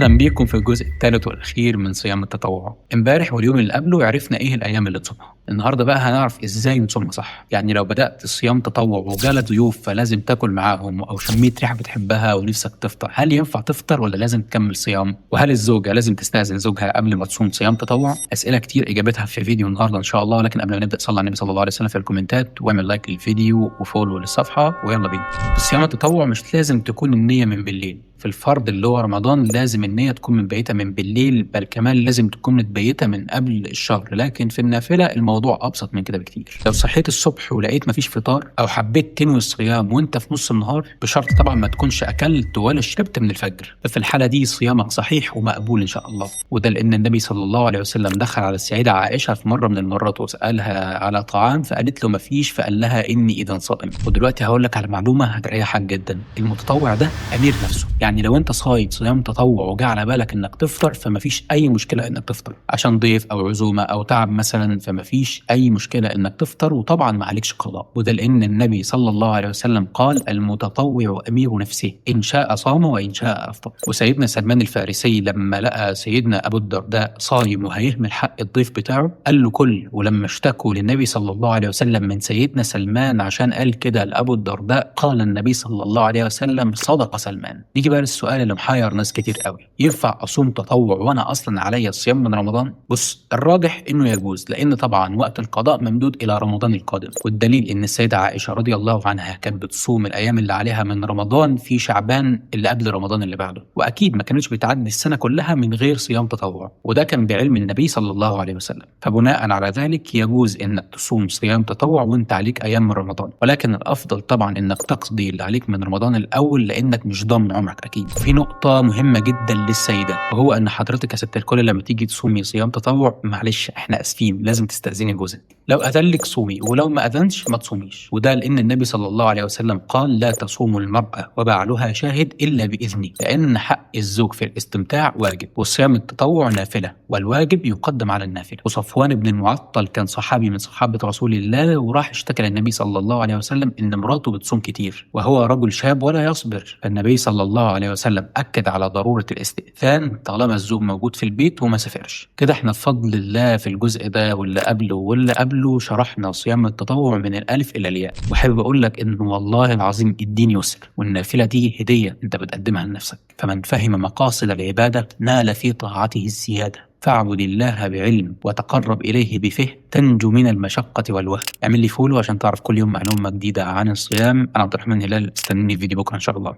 أهلا بيكم في الجزء الثالث والأخير من صيام التطوع. امبارح واليوم اللي قبله عرفنا إيه الأيام اللي تصومها. النهارده بقى هنعرف إزاي نصومها صح. يعني لو بدأت صيام تطوع وجالك ضيوف فلازم تاكل معاهم، أو شميت ريحة بتحبها ونفسك تفطر، هل ينفع تفطر ولا لازم تكمل صيام؟ وهل الزوجة لازم تستأذن زوجها قبل ما تصوم صيام تطوع؟ أسئلة كتير إجابتها في فيديو النهارده إن شاء الله، ولكن قبل ما نبدأ صلي على النبي صلى الله عليه وسلم في الكومنتات واعمل لايك للفيديو وفولو للصفحة ويلا بينا. في صيام التطوع مش لازم تكون النية من بالليل. في الفرض اللي هو رمضان لازم النية تكون متبيتة من بالليل، بل كمان لازم تكون متبيتة من قبل الشهر. لكن في النافلة الموضوع أبسط من كده بكتير. لو صحيت الصبح ولقيت مفيش فطار، أو حبيت تنوي الصيام وأنت في نص النهار، بشرط طبعا ما تكونش أكلت ولا شربت من الفجر، ففي الحالة دي صيامك صحيح ومقبول إن شاء الله. وده لأن النبي صلى الله عليه وسلم دخل على السيدة عائشة في مرة من المرات وسألها على طعام، فقالت له مفيش، فقال لها إني إذا صائم. ودلوقتي هقول لك على معلومة هتريحك جدا. المتطوع ده أمير نفسه، يعني لو انت صايد صيام تطوع وجا على بالك انك تفطر فمفيش اي مشكله انك تفطر، عشان ضيف او عزومه او تعب مثلا فمفيش اي مشكله انك تفطر، وطبعا ما عليكش قضاء. وده لان النبي صلى الله عليه وسلم قال المتطوع امير نفسه، ان شاء صام وان شاء افطر. وسيدنا سلمان الفارسي لما لقى سيدنا ابو الدرداء صايم وهيهمل حق الضيف بتاعه قال له كل. ولما اشتكوا للنبي صلى الله عليه وسلم من سيدنا سلمان عشان قال كده لابو الدرداء، قال النبي صلى الله عليه وسلم صدق سلمان. نيجي بقى للسؤال اللي محير ناس كتير قوي، ينفع اصوم تطوع وانا اصلا عليا الصيام من رمضان؟ بص، الراجح انه يجوز، لان طبعا وقت القضاء ممدود الى رمضان القادم. والدليل ان السيده عائشه رضي الله عنها كانت بتصوم الايام اللي عليها من رمضان في شعبان اللي قبل رمضان اللي بعده، واكيد ما كانتش بتعدي السنه كلها من غير صيام تطوع، وده كان بعلم النبي صلى الله عليه وسلم. فبناء على ذلك يجوز انك تصوم صيام تطوع وانت عليك ايام من رمضان، ولكن الافضل طبعا انك تقضي اللي عليك من رمضان الاول، لانك مش ضامن عمرك اكيد. في نقطة مهمة جدا للسيدة، وهو ان حضرتك يا ست الكل لما تيجي تصومي صيام تطوع معلش احنا اسفين لازم تستأذني جوزك. لو اذن لك صومي، ولو ما اذنش ما تصوميش. وده لان النبي صلى الله عليه وسلم قال لا تصوم المرأة وبعلها شاهد الا باذنه، لان حق الزوج في الاستمتاع واجب، والصيام التطوع نافلة، والواجب يقدم على النافلة. وصفوان بن المعطل كان صحابي من صحابة رسول الله، وراح اشتكى للنبي صلى الله عليه وسلم ان مراته بتصوم كتير وهو رجل شاب ولا يصبر. فالنبي صلى الله عليه وسلم أكد على ضرورة الاستئذان طالما الزوج موجود في البيت وما سافرش. كده احنا بفضل الله في الجزء ده واللي قبله واللي قبله شرحنا صيام التطوع من الألف إلى الياء. وحابب أقول لك إن والله العظيم الدين يسر، والنافلة دي هدية أنت بتقدمها لنفسك. فمن فهم مقاصد العبادة نال في طاعته الزيادة. فاعبد الله بعلم وتقرب إليه بفهم تنجو من المشقة والوهم. اعمل لي فولو عشان تعرف كل يوم معلومة جديدة عن الصيام. أنا عبد الرحمن هلال، استنوني في فيديو بكرة إن شاء الله.